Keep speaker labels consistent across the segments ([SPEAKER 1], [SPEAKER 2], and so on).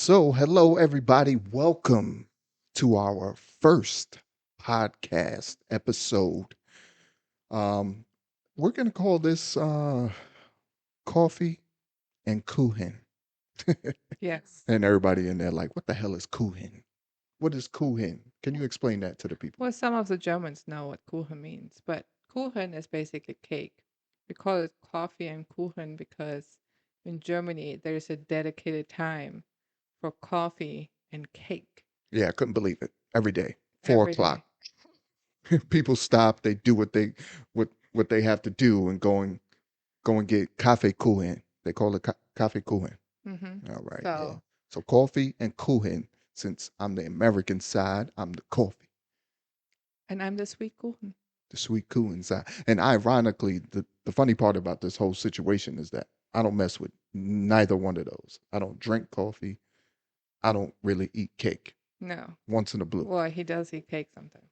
[SPEAKER 1] So, hello, everybody. Welcome to our first podcast episode. Um, we're going to call this Coffee and Kuchen.
[SPEAKER 2] Yes.
[SPEAKER 1] And everybody in there, like, what the hell is Kuchen? What is Kuchen? Can you explain that to the people?
[SPEAKER 2] Well, some of the Germans know what Kuchen means, but Kuchen is basically cake. We call it coffee and Kuchen because in Germany there's a dedicated time for coffee and cake
[SPEAKER 1] Yeah, I couldn't believe it. Every day, four
[SPEAKER 2] every day.
[SPEAKER 1] o'clock, people stop. They do what they have to do and go and get cafe Kuchen. They call it cafe Kuchen.
[SPEAKER 2] hmm
[SPEAKER 1] All right, yeah.
[SPEAKER 2] So,
[SPEAKER 1] So coffee and Kuchen. Since I'm the American side, I'm the coffee,
[SPEAKER 2] and I'm the sweet Kuchen.
[SPEAKER 1] the sweet Kuchen side. And ironically, the funny part about this whole situation is that I don't mess with neither one of those. I don't drink coffee. I don't really eat cake.
[SPEAKER 2] No.
[SPEAKER 1] Once in a blue.
[SPEAKER 2] Well, he does eat cake sometimes.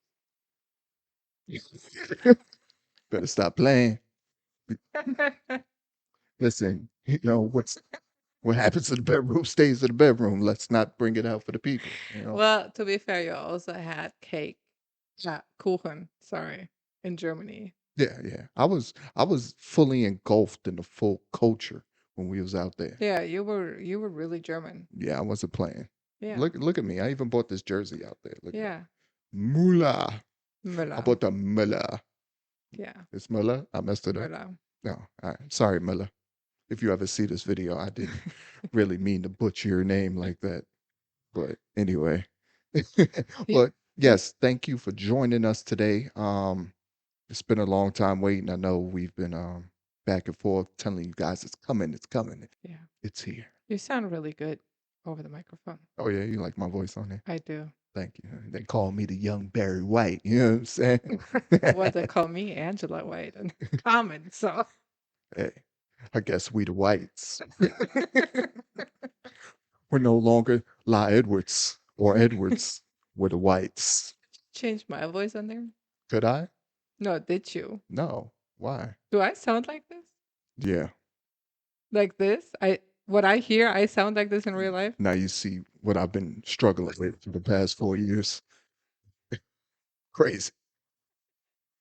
[SPEAKER 1] Better stop playing. Listen, what happens in the bedroom stays in the bedroom. Let's not bring it out for the people.
[SPEAKER 2] Well, to be fair, you also had cake. Yeah, Kuchen, sorry, in Germany.
[SPEAKER 1] Yeah, yeah. I was fully engulfed in the full culture when we was out there.
[SPEAKER 2] Yeah, you were really German.
[SPEAKER 1] Yeah, I wasn't playing.
[SPEAKER 2] Yeah.
[SPEAKER 1] Look at me. I even bought this jersey out there. Look at it.
[SPEAKER 2] Yeah.
[SPEAKER 1] Mula. I
[SPEAKER 2] Müller.
[SPEAKER 1] bought the Miller.
[SPEAKER 2] Yeah.
[SPEAKER 1] It's Miller. I messed it up.
[SPEAKER 2] Müller.
[SPEAKER 1] No, all right. Sorry, Miller. If you ever see this video, I didn't really mean to butcher your name like that. But anyway.
[SPEAKER 2] You,
[SPEAKER 1] But yes, thank you for joining us today. It's been a long time waiting. I know we've been back and forth telling you guys it's coming, it's coming,
[SPEAKER 2] yeah.
[SPEAKER 1] it's here.
[SPEAKER 2] You sound really good over the microphone.
[SPEAKER 1] Oh yeah, you like my voice on there?
[SPEAKER 2] I do.
[SPEAKER 1] Thank you. They call me the young Barry White. You know what I'm saying?
[SPEAKER 2] Well, they call me Angela White and common, so
[SPEAKER 1] Hey, I guess we the whites. We're no longer La Edwards or Edwards. We're the whites.
[SPEAKER 2] change my voice on there.
[SPEAKER 1] Could I?
[SPEAKER 2] No, did you?
[SPEAKER 1] No. Why?
[SPEAKER 2] Do I sound like this?
[SPEAKER 1] Yeah.
[SPEAKER 2] Like this? What I hear, I sound like this in real life?
[SPEAKER 1] Now you see what I've been struggling with for the past 4 years. Crazy.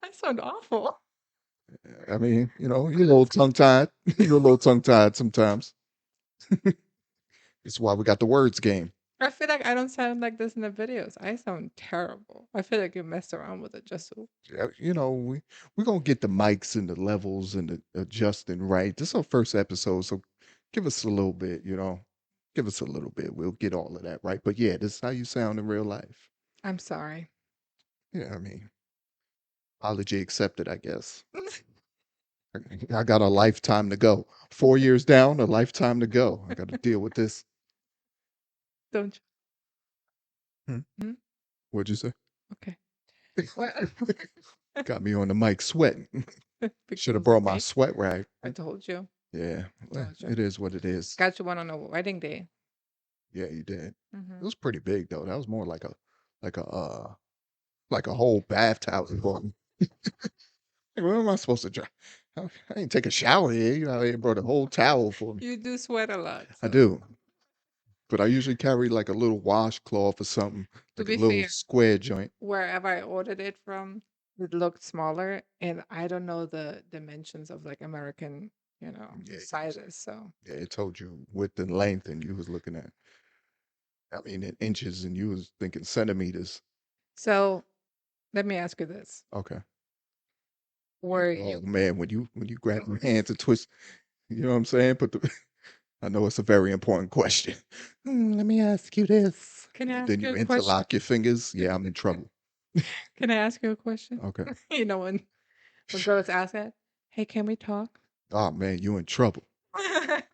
[SPEAKER 2] I sound awful.
[SPEAKER 1] I mean, you're a little tongue tied. You're a little tongue tied sometimes. It's why we got the words game.
[SPEAKER 2] I feel like I don't sound like this in the videos. I sound terrible. I feel like you messed around with it just so.
[SPEAKER 1] Yeah, we're gonna get the mics and the levels and the adjusting right. This is our first episode, so give us a little bit, give us a little bit. We'll get all of that right. But yeah, this is how you sound in real life.
[SPEAKER 2] I'm sorry.
[SPEAKER 1] Yeah, I mean, apology accepted, I guess. I got a lifetime to go. 4 years down, a lifetime to go. I got to deal with this.
[SPEAKER 2] Don't
[SPEAKER 1] Hmm?
[SPEAKER 2] you? Hmm?
[SPEAKER 1] What'd you say?
[SPEAKER 2] Okay. Well,
[SPEAKER 1] Got me on the mic sweating. Should have
[SPEAKER 2] because
[SPEAKER 1] brought my
[SPEAKER 2] okay,
[SPEAKER 1] sweat rag.
[SPEAKER 2] I told you.
[SPEAKER 1] Yeah,
[SPEAKER 2] I
[SPEAKER 1] well,
[SPEAKER 2] told you.
[SPEAKER 1] it is what it is.
[SPEAKER 2] Got you one on a wedding day.
[SPEAKER 1] Yeah, you did. It
[SPEAKER 2] hmm
[SPEAKER 1] was pretty big though. That was more like a like a whole bath towel for me. Like, where am I supposed to dry? I didn't take a shower here. You know, they brought a whole towel for me.
[SPEAKER 2] You do sweat a lot,
[SPEAKER 1] I
[SPEAKER 2] so
[SPEAKER 1] do, but I usually carry like a little washcloth or something,
[SPEAKER 2] to
[SPEAKER 1] like a
[SPEAKER 2] be
[SPEAKER 1] little
[SPEAKER 2] fair,
[SPEAKER 1] square joint.
[SPEAKER 2] wherever I ordered it from, it looked smaller, and I don't know the dimensions of like American,
[SPEAKER 1] Yeah,
[SPEAKER 2] sizes. So
[SPEAKER 1] yeah. It told you width and length, and you was looking at, I mean, in inches, and you was thinking centimeters.
[SPEAKER 2] so let me ask you this:
[SPEAKER 1] Okay.
[SPEAKER 2] Were
[SPEAKER 1] Oh
[SPEAKER 2] you
[SPEAKER 1] man, when you grab your hands and twist, you know what I'm saying? Put the I know it's a very important question. Let me ask you this.
[SPEAKER 2] can I
[SPEAKER 1] Then
[SPEAKER 2] ask you
[SPEAKER 1] you
[SPEAKER 2] a question?
[SPEAKER 1] interlock your fingers. Yeah, I'm in trouble.
[SPEAKER 2] Can I ask you a question?
[SPEAKER 1] Okay.
[SPEAKER 2] When girls ask that, hey, can we talk?
[SPEAKER 1] Oh man, you in trouble.
[SPEAKER 2] Let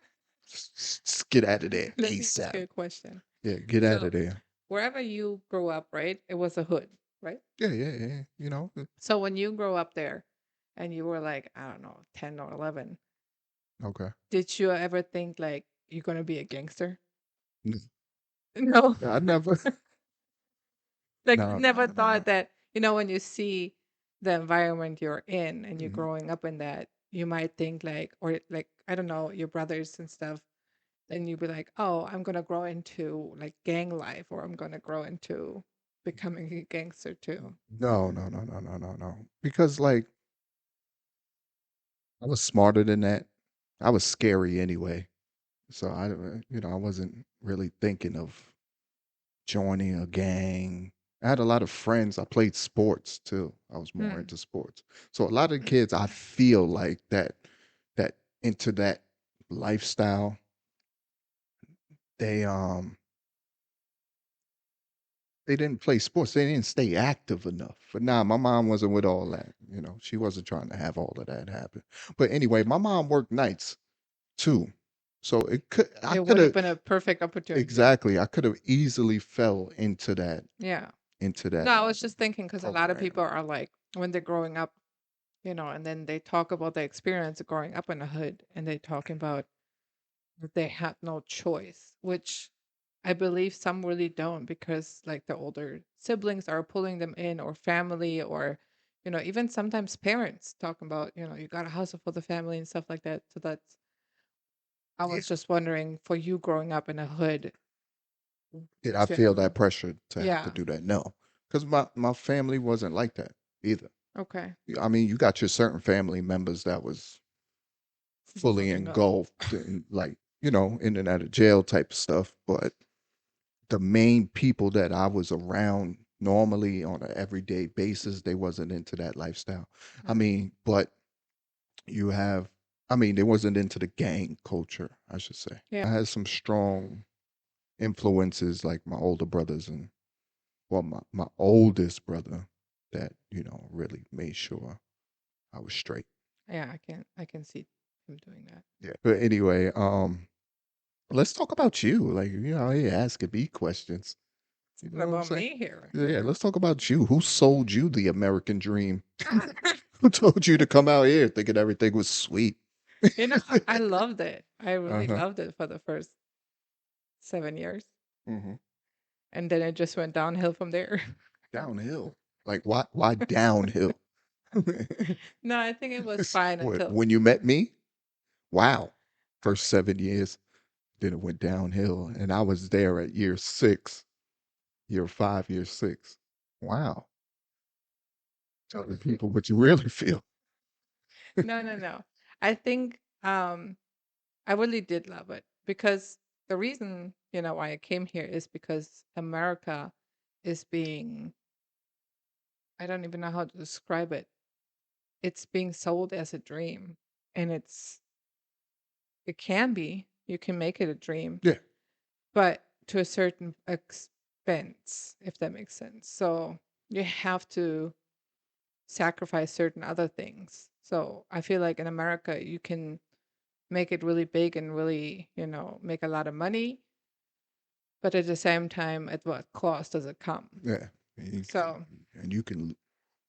[SPEAKER 1] Just get out of there
[SPEAKER 2] me ask you
[SPEAKER 1] ASAP.
[SPEAKER 2] a question.
[SPEAKER 1] Yeah, get out
[SPEAKER 2] So
[SPEAKER 1] of there.
[SPEAKER 2] wherever you grew up, right? It was a hood, right?
[SPEAKER 1] Yeah, yeah, yeah.
[SPEAKER 2] So when you grow up there and you were like, I don't know, 10 or 11,
[SPEAKER 1] Okay.
[SPEAKER 2] did you ever think like you're going to be a gangster?
[SPEAKER 1] N-
[SPEAKER 2] No.
[SPEAKER 1] I never.
[SPEAKER 2] Like you
[SPEAKER 1] No, no,
[SPEAKER 2] never
[SPEAKER 1] no, no, no.
[SPEAKER 2] thought that, when you see the environment you're in and you're
[SPEAKER 1] Mhm.
[SPEAKER 2] growing up in that, you might think like, or like, I don't know, your brothers and stuff, then you'd be like, oh, I'm gonna grow into like gang life, or I'm gonna grow into becoming a gangster too.
[SPEAKER 1] No, no, no, no, no, no, no. Because like I was smarter than that. I was scary anyway. So I wasn't really thinking of joining a gang. I had a lot of friends. I played sports too. I was more
[SPEAKER 2] Hmm.
[SPEAKER 1] into sports. So a lot of kids, I feel like that into that lifestyle, they they didn't play sports. They didn't stay active enough. But nah, my mom wasn't with all that. She wasn't trying to have all of that happen. But anyway, my mom worked nights too. So I
[SPEAKER 2] It
[SPEAKER 1] could
[SPEAKER 2] would have
[SPEAKER 1] have
[SPEAKER 2] been a perfect opportunity.
[SPEAKER 1] exactly, I could have easily fell
[SPEAKER 2] Yeah.
[SPEAKER 1] into
[SPEAKER 2] No,
[SPEAKER 1] that
[SPEAKER 2] I was just thinking because a lot of
[SPEAKER 1] program.
[SPEAKER 2] people are like, when they're growing up, and then they talk about the experience of growing up in the hood, and they talking about that they had no choice, which I believe some really don't, because like the older siblings are pulling them in, or family, or even sometimes parents talking about, you got to hustle for the family and stuff like that. So that's I
[SPEAKER 1] Yeah.
[SPEAKER 2] was just wondering, for you growing up in a hood,
[SPEAKER 1] Did I feel that pressure to have to
[SPEAKER 2] yeah,
[SPEAKER 1] do that? No. Because my family wasn't like that either.
[SPEAKER 2] okay,
[SPEAKER 1] I mean, you got your certain family members that was fully
[SPEAKER 2] looking up,
[SPEAKER 1] engulfed in like, in and out of jail type of stuff. But the main people that I was around normally on an everyday basis, they wasn't into that lifestyle. I
[SPEAKER 2] Hmm.
[SPEAKER 1] mean, but you have, I mean, they wasn't into the gang culture, I should say.
[SPEAKER 2] Yeah,
[SPEAKER 1] I had some strong influences like my older brothers and, well, my oldest brother that, really made sure I was straight.
[SPEAKER 2] yeah, I can see him doing that.
[SPEAKER 1] Yeah. But anyway, let's talk about you. Like, here asking me questions. You
[SPEAKER 2] What
[SPEAKER 1] know what I'm
[SPEAKER 2] about
[SPEAKER 1] saying?
[SPEAKER 2] me here?
[SPEAKER 1] Yeah, let's talk about you. Who sold you the American dream? Who told you to come out here thinking everything was sweet?
[SPEAKER 2] I loved it. I really
[SPEAKER 1] Uh-huh.
[SPEAKER 2] loved it for the first 7 years,
[SPEAKER 1] Hmm.
[SPEAKER 2] and then it just went downhill from there.
[SPEAKER 1] Downhill. Like why downhill?
[SPEAKER 2] No, I think it was fine
[SPEAKER 1] What,
[SPEAKER 2] until
[SPEAKER 1] when you met me? Wow. First 7 years, then it went downhill. And I was there at year six, year five, year six. Wow. Tell the people what you really feel.
[SPEAKER 2] no, no, no. I think I really did love it, because the reason, why I came here is because America is being, I don't even know how to describe it. It's being sold as a dream, and it can be. You can make it a dream,
[SPEAKER 1] Yeah.
[SPEAKER 2] but to a certain expense, if that makes sense. So you have to sacrifice certain other things. So I feel like in America, you can make it really big and really, make a lot of money, but at the same time, at what cost does it come?
[SPEAKER 1] Yeah. And
[SPEAKER 2] So
[SPEAKER 1] and you can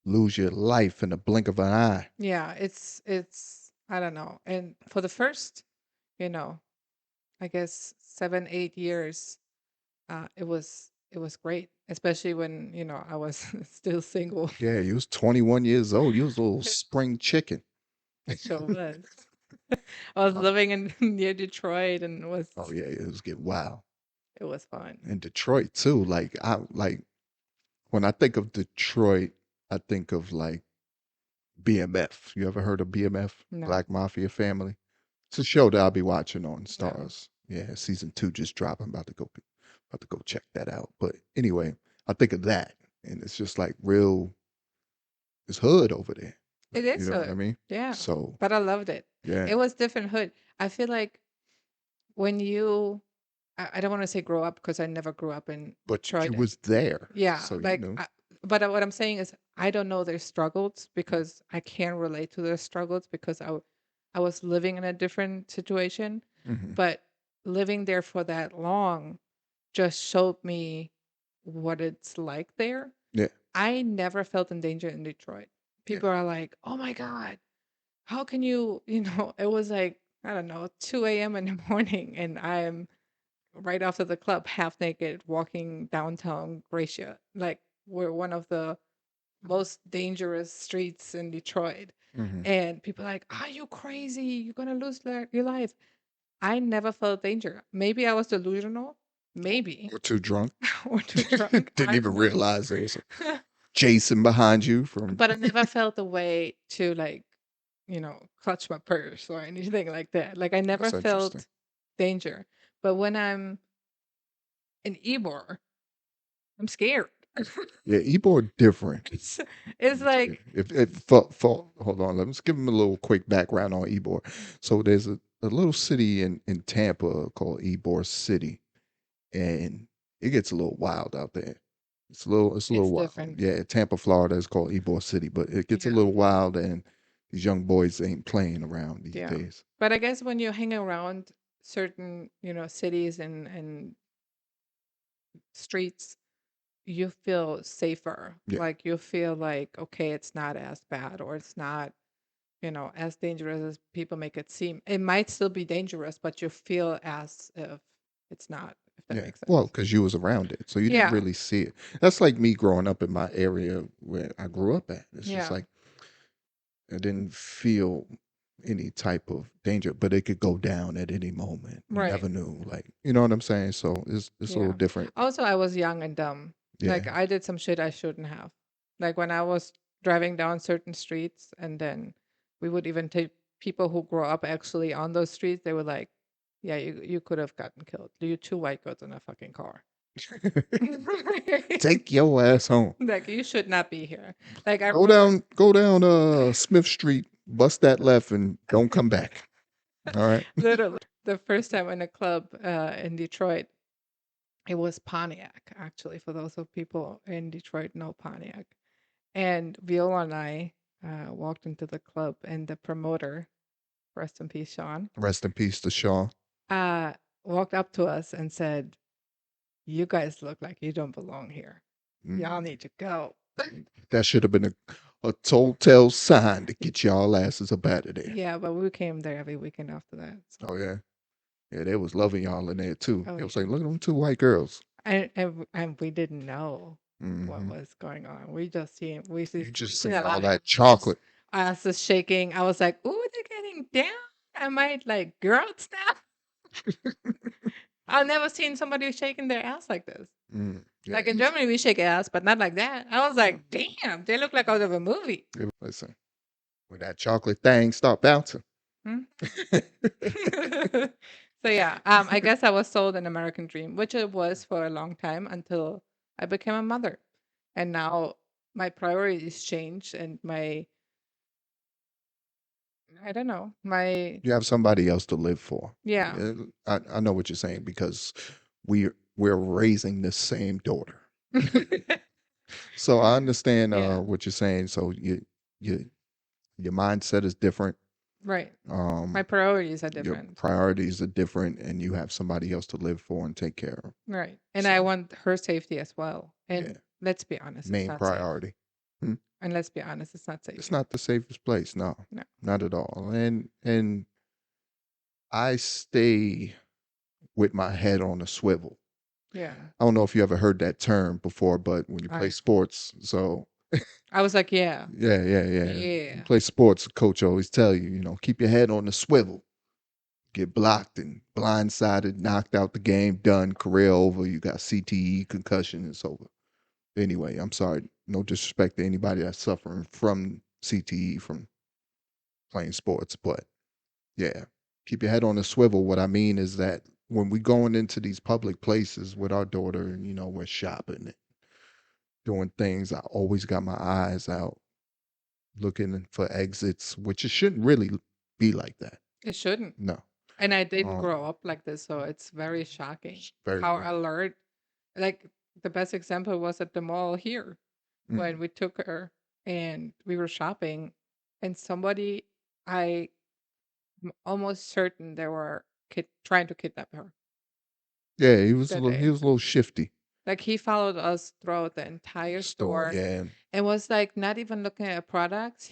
[SPEAKER 1] lose your life in the blink of an eye.
[SPEAKER 2] yeah, it's I don't know. And for the first, you know, I guess 7, 8 years, it was great, especially when I was still single.
[SPEAKER 1] Yeah, you was 21 years old. You was a little spring chicken.
[SPEAKER 2] It sure was. I was living in near Detroit, and
[SPEAKER 1] Oh yeah, it was getting wild.
[SPEAKER 2] it was fun.
[SPEAKER 1] And Detroit too. Like I like when I think of Detroit, I think of like BMF. You ever heard of BMF?
[SPEAKER 2] No,
[SPEAKER 1] Black Mafia Family? It's a show that I'll be watching on
[SPEAKER 2] no.
[SPEAKER 1] Stars. Yeah, season two just dropped. I'm about to go check that out. But anyway, I think of that, and it's just like real. It's hood over there.
[SPEAKER 2] It
[SPEAKER 1] You
[SPEAKER 2] is
[SPEAKER 1] know what I
[SPEAKER 2] hood.
[SPEAKER 1] mean?
[SPEAKER 2] Yeah.
[SPEAKER 1] So
[SPEAKER 2] But I loved it.
[SPEAKER 1] yeah,
[SPEAKER 2] It was different hood. I feel like when I don't want to say grow up, because I never grew up in
[SPEAKER 1] but you
[SPEAKER 2] Detroit.
[SPEAKER 1] was there,
[SPEAKER 2] Yeah,
[SPEAKER 1] so
[SPEAKER 2] like, but what I'm saying is, I don't know their struggles, because I can't relate to their struggles, because I was living in a different situation.
[SPEAKER 1] hmm
[SPEAKER 2] But living there for that long just showed me what it's like there.
[SPEAKER 1] yeah,
[SPEAKER 2] I never felt in danger in Detroit.
[SPEAKER 1] yeah,
[SPEAKER 2] People are like, "Oh my God, how can you?" It was like, I don't know, 2 a.m. in the morning, and I'm right after the club, half naked, walking downtown Gracia. Like, we're one of the most dangerous streets in Detroit.
[SPEAKER 1] hmm
[SPEAKER 2] And people are like, "Are you crazy? You're gonna lose your life." I never felt danger. Maybe I was delusional, maybe,
[SPEAKER 1] Or too drunk.
[SPEAKER 2] or too drunk.
[SPEAKER 1] Didn't
[SPEAKER 2] I don't
[SPEAKER 1] even
[SPEAKER 2] know.
[SPEAKER 1] realize there was a Jason behind you from.
[SPEAKER 2] But I never felt the way to like, clutch my purse or anything like that. Like I never
[SPEAKER 1] That's interesting.
[SPEAKER 2] felt danger. But when I'm in Ybor, I'm scared.
[SPEAKER 1] Yeah, Ebor different.
[SPEAKER 2] it's, it's like,
[SPEAKER 1] If hold on, let's give him a little quick background on Ebor. So there's a little city in Tampa called Ybor City, and it gets a little wild out there. It's a little
[SPEAKER 2] it's
[SPEAKER 1] wild.
[SPEAKER 2] different.
[SPEAKER 1] Yeah, Tampa, Florida is called Ybor City, but it gets a
[SPEAKER 2] Yeah.
[SPEAKER 1] little wild, and these young boys ain't playing around these
[SPEAKER 2] Yeah.
[SPEAKER 1] days.
[SPEAKER 2] But I guess when you hang around certain, cities and streets, you feel safer.
[SPEAKER 1] Yeah.
[SPEAKER 2] Like you feel like, okay, it's not as bad or it's not, as dangerous as people make it seem. It might still be dangerous, but you feel as if it's not, if that
[SPEAKER 1] Yeah.
[SPEAKER 2] makes
[SPEAKER 1] Well,
[SPEAKER 2] sense.
[SPEAKER 1] because you was around it, so you didn't
[SPEAKER 2] Yeah.
[SPEAKER 1] really see it. That's like me growing up in my area where I grew up at. It's just
[SPEAKER 2] Yeah.
[SPEAKER 1] like I didn't feel any type of danger, but it could go down at any moment. You
[SPEAKER 2] Right.
[SPEAKER 1] never knew, like you know what I'm saying. So it's a little
[SPEAKER 2] Yeah.
[SPEAKER 1] different.
[SPEAKER 2] Also, I was young and dumb. Like
[SPEAKER 1] Yeah.
[SPEAKER 2] I did some shit I shouldn't have. Like when I was driving down certain streets, and then we would even take people who grew up actually on those streets. They were like, "Yeah, you could have gotten killed. You two white girls in a fucking car.
[SPEAKER 1] Take your ass home.
[SPEAKER 2] Like you should not be here." Like I
[SPEAKER 1] Go
[SPEAKER 2] remember
[SPEAKER 1] down, go down Smith Street, bust that left, and don't come back. All right.
[SPEAKER 2] literally the first time in a club in Detroit. It was Pontiac, actually. For those of people in Detroit know Pontiac. And Viola and I walked into the club, and the promoter, rest in peace, Sean,
[SPEAKER 1] Rest in peace to Shaw.
[SPEAKER 2] uh, walked up to us and said, "You guys look like you don't belong here. Y'all
[SPEAKER 1] Mm,
[SPEAKER 2] need to go."
[SPEAKER 1] that should have been a telltale sign to get y'all asses up out of there.
[SPEAKER 2] Yeah, but we came there every weekend after that. So.
[SPEAKER 1] Oh yeah. Yeah, they was loving y'all in there too.
[SPEAKER 2] Oh
[SPEAKER 1] They was
[SPEAKER 2] yeah,
[SPEAKER 1] like, look at them two white girls.
[SPEAKER 2] and we didn't know what
[SPEAKER 1] Hmm.
[SPEAKER 2] was going on. We
[SPEAKER 1] You just
[SPEAKER 2] seen a
[SPEAKER 1] seen all
[SPEAKER 2] lot of
[SPEAKER 1] that
[SPEAKER 2] ass,
[SPEAKER 1] chocolate.
[SPEAKER 2] asses shaking. I was like, "Ooh, they're getting down." I might like girls now. I've never seen somebody shaking their ass like this.
[SPEAKER 1] Mm, yeah,
[SPEAKER 2] Like in Germany, we shake ass, but not like that. I was like, "Damn, they look like out of a movie."
[SPEAKER 1] listen, when that chocolate thing start bouncing.
[SPEAKER 2] Hmm? So yeah, I guess I was sold an American dream, which it was for a long time until I became a mother, and now my priorities changed, and I don't know, my
[SPEAKER 1] You have somebody else to live for.
[SPEAKER 2] yeah,
[SPEAKER 1] Yeah, I know what you're saying because we're raising the same daughter. So I understand
[SPEAKER 2] yeah,
[SPEAKER 1] what you're saying. So you your mindset is different.
[SPEAKER 2] right. My
[SPEAKER 1] Um,
[SPEAKER 2] priorities are
[SPEAKER 1] your
[SPEAKER 2] different,
[SPEAKER 1] priorities are different, and you have somebody else to live for and take care of.
[SPEAKER 2] right? And I
[SPEAKER 1] So
[SPEAKER 2] want her safety as well.
[SPEAKER 1] yeah,
[SPEAKER 2] And let's be honest, it's
[SPEAKER 1] main
[SPEAKER 2] not safe.
[SPEAKER 1] priority. Hmm.
[SPEAKER 2] And let's be honest, it's not safe
[SPEAKER 1] It's
[SPEAKER 2] here.
[SPEAKER 1] not the safest place. No,
[SPEAKER 2] No.
[SPEAKER 1] not at all. And I stay with my head on a swivel.
[SPEAKER 2] Yeah.
[SPEAKER 1] I don't know if you ever heard that term before, but when you play
[SPEAKER 2] I
[SPEAKER 1] sports, so
[SPEAKER 2] I was like, yeah,
[SPEAKER 1] yeah. You
[SPEAKER 2] yeah,
[SPEAKER 1] play sports, coach always tell you, keep your head on the swivel. Get blocked and blindsided, knocked out the game, done, career over. You got CTE, concussion, it's over. Anyway, I'm sorry. No disrespect to anybody that's suffering from CTE from playing sports, but yeah, keep your head on the swivel. What I mean is that when we going into these public places with our daughter and we're shopping and doing things, I always got my eyes out looking for exits, which it shouldn't really be like that.
[SPEAKER 2] it shouldn't.
[SPEAKER 1] No.
[SPEAKER 2] And I didn't
[SPEAKER 1] Um
[SPEAKER 2] grow up like this, so it's very shocking
[SPEAKER 1] it's very
[SPEAKER 2] how
[SPEAKER 1] very
[SPEAKER 2] alert. Like the best example was at the mall here when
[SPEAKER 1] mm,
[SPEAKER 2] we took her and we were shopping, and somebody, I'm almost certain they were trying to kidnap her
[SPEAKER 1] yeah,
[SPEAKER 2] that
[SPEAKER 1] he
[SPEAKER 2] day.
[SPEAKER 1] was a little shifty.
[SPEAKER 2] Like he followed us throughout the entire
[SPEAKER 1] Store,
[SPEAKER 2] store
[SPEAKER 1] yeah.
[SPEAKER 2] and was like not even looking at products.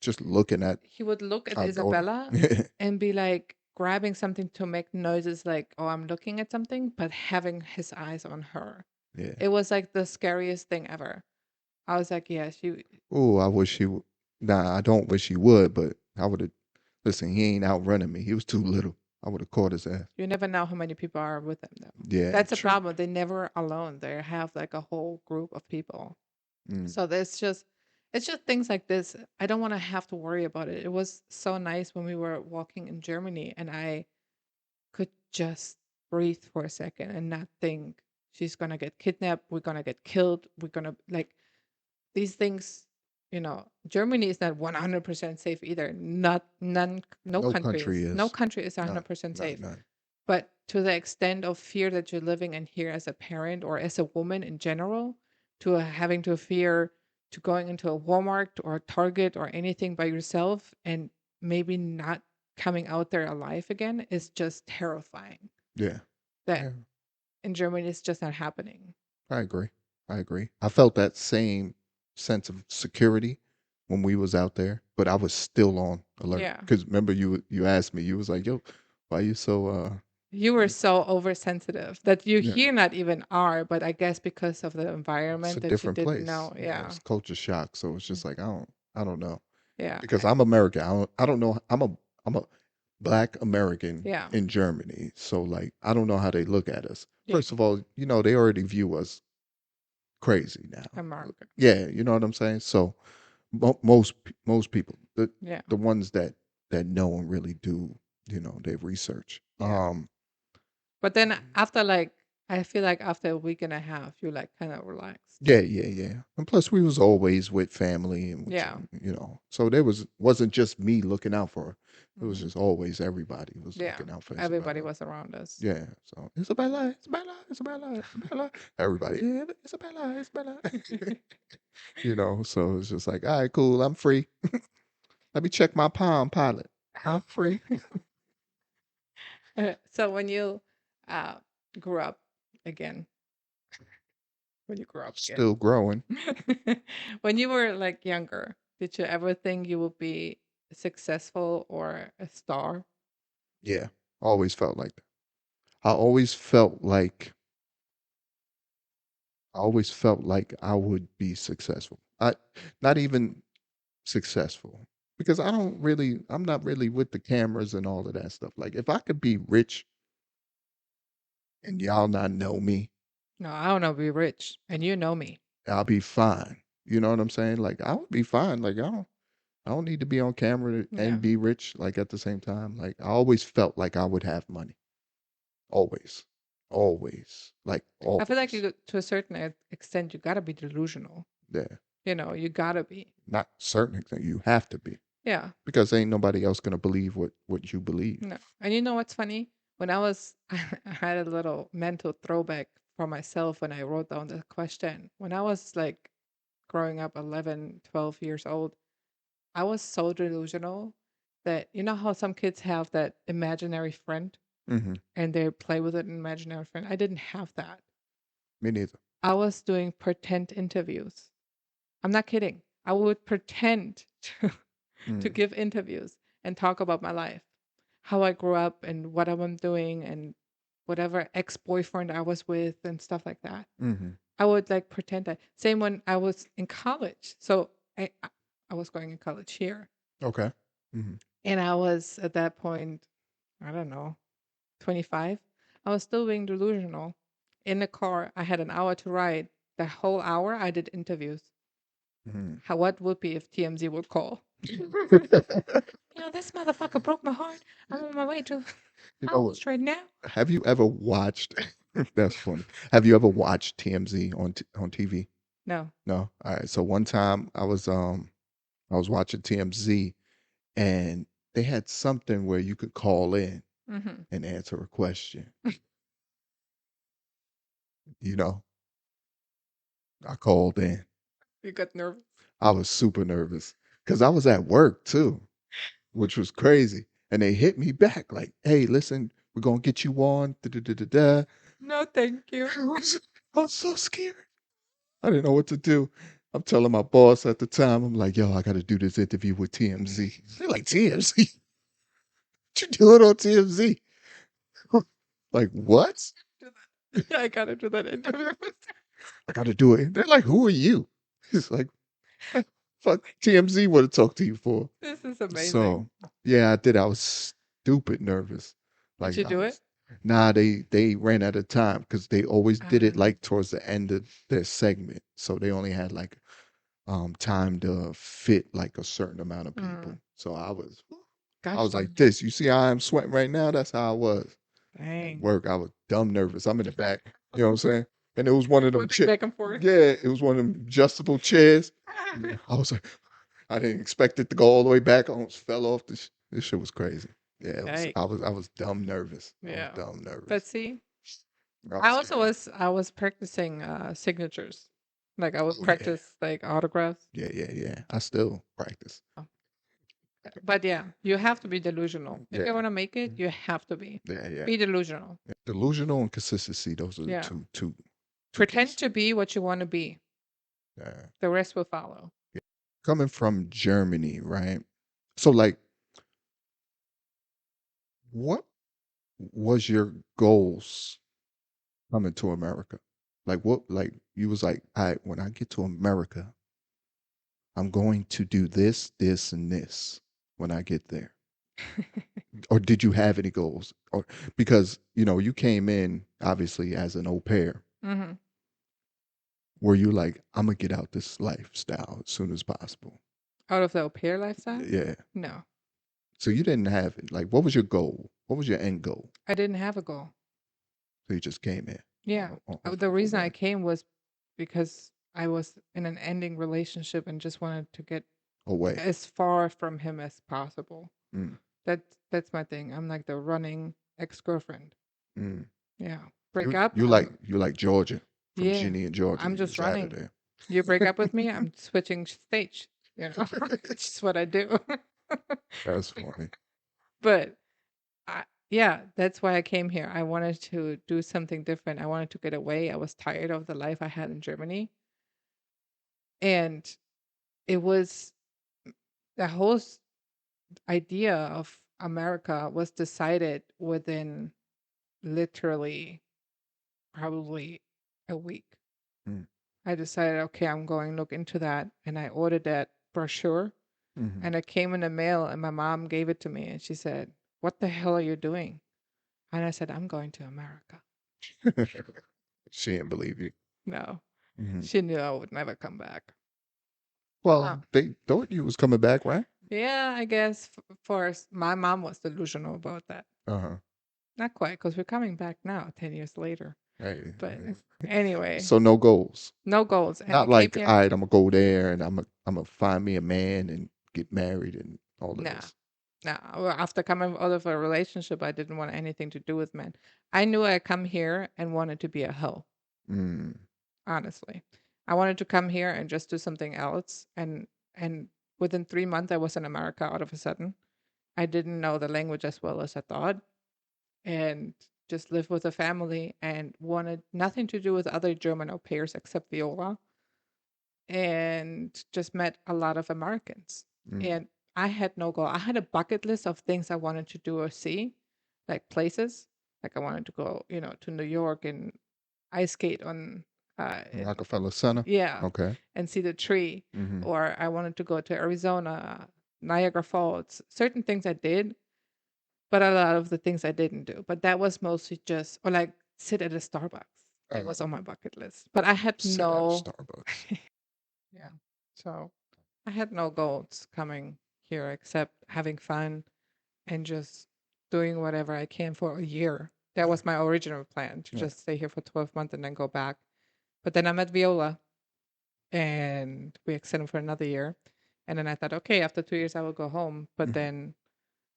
[SPEAKER 1] Just looking at
[SPEAKER 2] He would look at
[SPEAKER 1] our daughter.
[SPEAKER 2] Isabella and be like grabbing something to make noises like, "Oh, I'm looking at something," but having his eyes on her.
[SPEAKER 1] Yeah.
[SPEAKER 2] It was like the scariest thing ever. I was like, "Yeah, she."
[SPEAKER 1] Oh, I wish he would. Nah, I don't wish he would, but I would have. Listen, he ain't outrunning me. He was too little. I would have caught his ass.
[SPEAKER 2] You never know how many people are with them though.
[SPEAKER 1] Yeah,
[SPEAKER 2] That's a
[SPEAKER 1] true.
[SPEAKER 2] problem. They never alone. They have like a whole group of people.
[SPEAKER 1] Mm,
[SPEAKER 2] So there's just it's just things like this. I don't want to have to worry about it. It was so nice when we were walking in Germany and I could just breathe for a second and not think she's gonna get kidnapped, we're gonna get killed, we're gonna like these things, Germany is not 100% safe either. Not none no
[SPEAKER 1] no
[SPEAKER 2] country
[SPEAKER 1] country
[SPEAKER 2] is. No
[SPEAKER 1] is.
[SPEAKER 2] country is
[SPEAKER 1] None.
[SPEAKER 2] 100%
[SPEAKER 1] None.
[SPEAKER 2] safe.
[SPEAKER 1] None.
[SPEAKER 2] But to the extent of fear that you're living in here as a parent or as a woman in general, to having to fear to going into a Walmart or a Target or anything by yourself and maybe not coming out there alive again is just terrifying.
[SPEAKER 1] Yeah.
[SPEAKER 2] That
[SPEAKER 1] Yeah.
[SPEAKER 2] in Germany it's just not happening.
[SPEAKER 1] I agree. I agree. I felt that same sense of security when we was out there, but I was still on alert.
[SPEAKER 2] Yeah.
[SPEAKER 1] Because remember, you asked me, you was like, "Yo, why you so
[SPEAKER 2] You were
[SPEAKER 1] you-
[SPEAKER 2] so oversensitive that you
[SPEAKER 1] yeah,
[SPEAKER 2] here not even are, but I guess because of the
[SPEAKER 1] it's a
[SPEAKER 2] environment that you
[SPEAKER 1] different
[SPEAKER 2] didn't
[SPEAKER 1] place.
[SPEAKER 2] know.
[SPEAKER 1] Yeah,
[SPEAKER 2] Yeah.
[SPEAKER 1] it's culture shock. So it's
[SPEAKER 2] Mm.
[SPEAKER 1] just like I don't know
[SPEAKER 2] Yeah.
[SPEAKER 1] because I'm American. I don't know. I'm a black American
[SPEAKER 2] Yeah.
[SPEAKER 1] in Germany, so like I don't know how they look at us.
[SPEAKER 2] Yeah.
[SPEAKER 1] First of all, they already view us crazy now.
[SPEAKER 2] America.
[SPEAKER 1] Yeah, you know what I'm saying. So most people, the
[SPEAKER 2] Yeah.
[SPEAKER 1] the ones that know and really do, their research.
[SPEAKER 2] Yeah. But then after like I feel like after a week and a half, you're like kind of relaxed.
[SPEAKER 1] Yeah, yeah, yeah. And plus, we was always with family and with
[SPEAKER 2] Yeah.
[SPEAKER 1] so there wasn't just me looking out for her. It was
[SPEAKER 2] Mhm.
[SPEAKER 1] just always everybody was
[SPEAKER 2] Yeah.
[SPEAKER 1] looking out for
[SPEAKER 2] Everybody
[SPEAKER 1] Isabella.
[SPEAKER 2] was around us.
[SPEAKER 1] Yeah. So Isabella, Isabella, Isabella, Isabella. Everybody, yeah, Isabella, Isabella. So it's just like, all right, cool. I'm free. Let me check my Palm Pilot. I'm free.
[SPEAKER 2] So when you uh, grew up again, when you grew up again,
[SPEAKER 1] Still growing.
[SPEAKER 2] when you were like younger, did you ever think you would be successful or a star?
[SPEAKER 1] Yeah. Always felt like that. I always felt like I would be successful. I not even successful because I'm not really with the cameras and all of that stuff. Like if I could be rich and y'all not know me,
[SPEAKER 2] No, I don't know. Be rich, and you know me.
[SPEAKER 1] I'll be fine. You know what I'm saying? Like I would be fine. Like I don't need to be on camera
[SPEAKER 2] Yeah,
[SPEAKER 1] and be rich like at the same time. Like I always felt like I would have money. Always. Always. Like
[SPEAKER 2] I feel like
[SPEAKER 1] always.
[SPEAKER 2] you, to a certain extent, you gotta be delusional.
[SPEAKER 1] Yeah.
[SPEAKER 2] You gotta be.
[SPEAKER 1] Not certain extent. You have to be.
[SPEAKER 2] Yeah,
[SPEAKER 1] Because ain't nobody else gonna believe what you believe.
[SPEAKER 2] no. And you know what's funny? When I was, I had a little mental throwback for myself when I wrote down the question. When I was like growing up 11, 12 years old, I was so delusional that you know how some kids have that imaginary friend
[SPEAKER 1] Hmm.
[SPEAKER 2] and they play with an imaginary friend? I didn't have that.
[SPEAKER 1] Me neither.
[SPEAKER 2] I was doing pretend interviews. I'm not kidding. I would pretend to
[SPEAKER 1] Mm.
[SPEAKER 2] give interviews and talk about my life, how I grew up and what I'm doing and whatever ex-boyfriend I was with and stuff like that.
[SPEAKER 1] Hmm.
[SPEAKER 2] I would like pretend that. Same when I was in college. So I was going in college here.
[SPEAKER 1] Okay. Hmm.
[SPEAKER 2] And I was at that point, I don't know, 25. I was still being delusional. In the car, I had an hour to ride. The whole hour, I did interviews.
[SPEAKER 1] Hmm.
[SPEAKER 2] What would be if TMZ would call? This motherfucker broke my heart. I'm on my way to
[SPEAKER 1] You know what?
[SPEAKER 2] college right now.
[SPEAKER 1] Have you ever watched? That's funny. Have you ever watched TMZ on TV?
[SPEAKER 2] No.
[SPEAKER 1] No. All right. So one time I was watching TMZ and they had something where you could call in
[SPEAKER 2] Hmm.
[SPEAKER 1] and answer a question. You know, I called in.
[SPEAKER 2] You got nervous.
[SPEAKER 1] I was super nervous because I was at work too, which was crazy. And they hit me back like, "Hey, listen, we're gonna get you on." Da, da, da, da, da.
[SPEAKER 2] No, thank you.
[SPEAKER 1] I was so scared. I didn't know what to do. I'm telling my boss at the time, I'm like, "Yo, I got to do this interview with TMZ." They're like, "TMZ? What you doing on TMZ?" Like, what?
[SPEAKER 2] Do that. I gotta do that interview.
[SPEAKER 1] I got to do it. They're like, "Who are you?" It's like, fuck TMZ would have talked to you for.
[SPEAKER 2] This is amazing.
[SPEAKER 1] So, yeah, I did. I was stupid nervous.
[SPEAKER 2] Did
[SPEAKER 1] Like
[SPEAKER 2] you do it?
[SPEAKER 1] nah, they ran out of time because they always did it
[SPEAKER 2] Um,
[SPEAKER 1] like towards the end of their segment, so they only had like time to fit like a certain amount of
[SPEAKER 2] mm,
[SPEAKER 1] people. So I was
[SPEAKER 2] gotcha.
[SPEAKER 1] like this. You see how I'm sweating right now? That's how I was at
[SPEAKER 2] Dang.
[SPEAKER 1] work. I was dumb nervous. I'm in the back. You know what I'm saying? And it was one of them
[SPEAKER 2] Flipping back and forth.
[SPEAKER 1] yeah, it was one of them adjustable chairs. Yeah, I was like, I didn't expect it to go all the way back. I almost fell off. This shit was crazy. Yeah, it was.
[SPEAKER 2] Yikes.
[SPEAKER 1] I was dumb nervous. I was
[SPEAKER 2] Yeah.
[SPEAKER 1] dumb
[SPEAKER 2] But
[SPEAKER 1] nervous.
[SPEAKER 2] see,
[SPEAKER 1] I
[SPEAKER 2] I
[SPEAKER 1] was
[SPEAKER 2] also
[SPEAKER 1] scared.
[SPEAKER 2] was practicing signatures. Like I would
[SPEAKER 1] Oh yeah,
[SPEAKER 2] practice like autographs.
[SPEAKER 1] yeah. I still practice.
[SPEAKER 2] Oh, but yeah, you have to be delusional. If you
[SPEAKER 1] Yeah,
[SPEAKER 2] want to make it, you have to be.
[SPEAKER 1] yeah.
[SPEAKER 2] Be delusional.
[SPEAKER 1] Delusional and consistency. Those are the
[SPEAKER 2] Yeah.
[SPEAKER 1] two
[SPEAKER 2] Pretend
[SPEAKER 1] keys.
[SPEAKER 2] to be what you want to be.
[SPEAKER 1] Yeah.
[SPEAKER 2] The rest will follow.
[SPEAKER 1] Coming from Germany, right? So like, what was your goals coming to America? Like what? Like you was like, all right, when I get to America, I'm going to do this, this, and this when I get there. Or did you have any goals? Or because you came in obviously as an au pair.
[SPEAKER 2] hmm
[SPEAKER 1] Were you like, I'm gonna get out this lifestyle as soon as possible?
[SPEAKER 2] Out of the au pair lifestyle?
[SPEAKER 1] Yeah.
[SPEAKER 2] No,
[SPEAKER 1] So you didn't have it. Like, what was your goal? What was your end goal?
[SPEAKER 2] I didn't have a goal.
[SPEAKER 1] So you just came in
[SPEAKER 2] Yeah.
[SPEAKER 1] off
[SPEAKER 2] The
[SPEAKER 1] a
[SPEAKER 2] reason I
[SPEAKER 1] whim.
[SPEAKER 2] came was because I was in an ending relationship and just wanted to get
[SPEAKER 1] Away.
[SPEAKER 2] as far from him as possible.
[SPEAKER 1] Mm,
[SPEAKER 2] That's my thing. I'm like the running ex-girlfriend.
[SPEAKER 1] mm.
[SPEAKER 2] Yeah. Break
[SPEAKER 1] You
[SPEAKER 2] up.
[SPEAKER 1] you like you like Georgia from
[SPEAKER 2] Yeah.
[SPEAKER 1] Ginny and Georgia.
[SPEAKER 2] I'm
[SPEAKER 1] You
[SPEAKER 2] just
[SPEAKER 1] was out of
[SPEAKER 2] running.
[SPEAKER 1] there.
[SPEAKER 2] You break up with me, I'm switching stage. You know, it's just what I do.
[SPEAKER 1] That's funny.
[SPEAKER 2] But yeah, that's why I came here. I wanted to do something different. I wanted to get away. I was tired of the life I had in Germany. And it was the whole idea of America was decided within literally probably a week.
[SPEAKER 1] Mm,
[SPEAKER 2] I decided, okay, I'm going to look into that. And I ordered that brochure
[SPEAKER 1] hmm
[SPEAKER 2] and it came in the mail and my mom gave it to me and she said, "What the hell are you doing?" And I said, "I'm going to America."
[SPEAKER 1] She didn't believe you.
[SPEAKER 2] No,
[SPEAKER 1] Hmm
[SPEAKER 2] she knew I would never come back.
[SPEAKER 1] Well,
[SPEAKER 2] Uh,
[SPEAKER 1] they thought you was coming back, right?
[SPEAKER 2] yeah, I guess my mom was delusional about that.
[SPEAKER 1] Uh-huh.
[SPEAKER 2] Not quite, because we're coming back now, 10 years later.
[SPEAKER 1] Hey,
[SPEAKER 2] But
[SPEAKER 1] hey.
[SPEAKER 2] anyway,
[SPEAKER 1] So no goals.
[SPEAKER 2] no goals. And I
[SPEAKER 1] Not
[SPEAKER 2] came
[SPEAKER 1] like,
[SPEAKER 2] here.
[SPEAKER 1] all right, I'm gonna go there and I'm gonna find me a man and get married and all of
[SPEAKER 2] Nah,
[SPEAKER 1] this.
[SPEAKER 2] nah. Well, after coming out of a relationship, I didn't want anything to do with men. I knew I'd come here and wanted to be a hoe,
[SPEAKER 1] Mm,
[SPEAKER 2] honestly. I wanted to come here and just do something else. And within 3 months, I was in America all of a sudden. I didn't know the language as well as I thought. And just lived with a family and wanted nothing to do with other German au pairs except Viola, and just met a lot of Americans.
[SPEAKER 1] mm.
[SPEAKER 2] And I had no goal. I had a bucket list of things I wanted to do or see, like places. Like I wanted to go, to New York and ice skate on,
[SPEAKER 1] Rockefeller Center.
[SPEAKER 2] yeah,
[SPEAKER 1] Okay.
[SPEAKER 2] and see the tree.
[SPEAKER 1] Mm-hmm.
[SPEAKER 2] Or I wanted to go to Arizona, Niagara Falls. Certain things I did, but a lot of the things I didn't do. But that was mostly just, or like sit at a Starbucks. That was on my bucket list. But I had
[SPEAKER 1] Sit at a
[SPEAKER 2] no,
[SPEAKER 1] Starbucks.
[SPEAKER 2] yeah. So I had no goals coming here except having fun and just doing whatever I can for a year. That was my original plan to
[SPEAKER 1] Yeah.
[SPEAKER 2] just stay here for 12 months and then go back. But then I met Viola and we extended for another year. And then I thought, okay, after 2 years, I will go home. But
[SPEAKER 1] Mhm.
[SPEAKER 2] then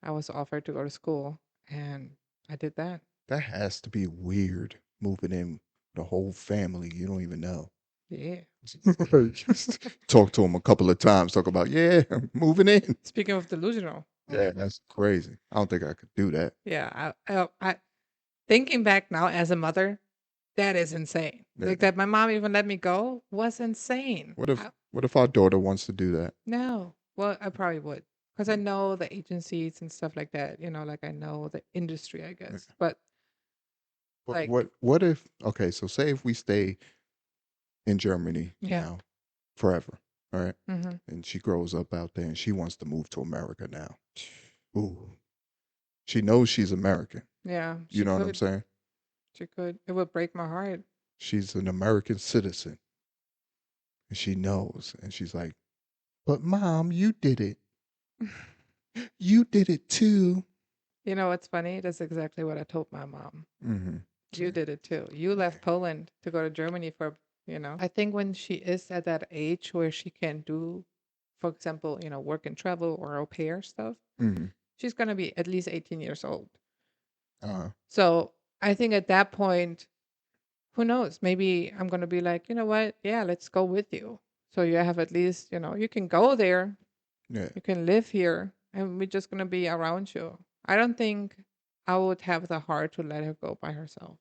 [SPEAKER 2] I was offered to go to school and I did that.
[SPEAKER 1] That has to be weird moving in the whole family. You don't even know.
[SPEAKER 2] Yeah.
[SPEAKER 1] Just talk to him a couple of times. Talk about, yeah, I'm moving in.
[SPEAKER 2] Speaking of delusional,
[SPEAKER 1] Yeah, that's crazy. I don't think I could do that.
[SPEAKER 2] yeah, I thinking back now as a mother, that is insane. Like
[SPEAKER 1] Yeah.
[SPEAKER 2] that, my mom even let me go was insane.
[SPEAKER 1] What if our daughter wants to do that?
[SPEAKER 2] No, well, I probably would because I know the agencies and stuff like that. Like I know the industry, I
[SPEAKER 1] Yeah.
[SPEAKER 2] guess. But
[SPEAKER 1] But
[SPEAKER 2] like,
[SPEAKER 1] what if okay, so say if we stay in Germany
[SPEAKER 2] yeah,
[SPEAKER 1] now forever, all right?
[SPEAKER 2] hmm
[SPEAKER 1] And she grows up out there and she wants to move to America now. Ooh. She knows she's American.
[SPEAKER 2] Yeah,
[SPEAKER 1] You
[SPEAKER 2] she
[SPEAKER 1] know what I'm
[SPEAKER 2] could.
[SPEAKER 1] saying?
[SPEAKER 2] She could. It would break my heart.
[SPEAKER 1] She's an American citizen and she knows. And she's like, but mom, you did it. You did it too.
[SPEAKER 2] You know what's funny? That's exactly what I told my mom.
[SPEAKER 1] Mm-hmm.
[SPEAKER 2] You did it too. You left Poland to go to Germany for, I think when she is at that age where she can do, for example, work and travel or au pair stuff,
[SPEAKER 1] Mm-hmm.
[SPEAKER 2] she's going to be at least 18 years old.
[SPEAKER 1] Uh-huh.
[SPEAKER 2] So I think at that point, who knows? Maybe I'm going to be like, you know what? Yeah, let's go with you. So you have at least, you can go there,
[SPEAKER 1] Yeah.
[SPEAKER 2] you can live here, and we're just going to be around you. I don't think I would have the heart to let her go by herself.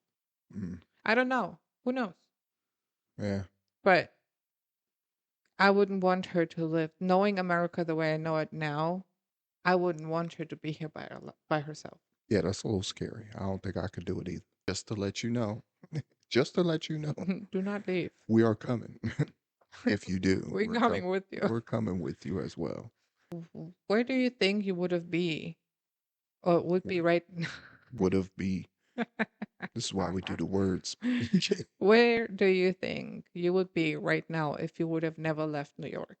[SPEAKER 1] Mm-hmm.
[SPEAKER 2] I don't know. Who knows?
[SPEAKER 1] Yeah.
[SPEAKER 2] But I wouldn't want her to live, knowing America the way I know it now. I wouldn't want her to be here by herself.
[SPEAKER 1] Yeah, that's a little scary. I don't think I could do it either. Just to let you know. Just to let you know.
[SPEAKER 2] Do not leave.
[SPEAKER 1] We are coming. If you do,
[SPEAKER 2] We're coming with you.
[SPEAKER 1] we're coming with you as well.
[SPEAKER 2] Where do you think you would have be, or would be right?
[SPEAKER 1] Would have be. This is why we do the words.
[SPEAKER 2] Where do you think you would be right now if you would have never left New York?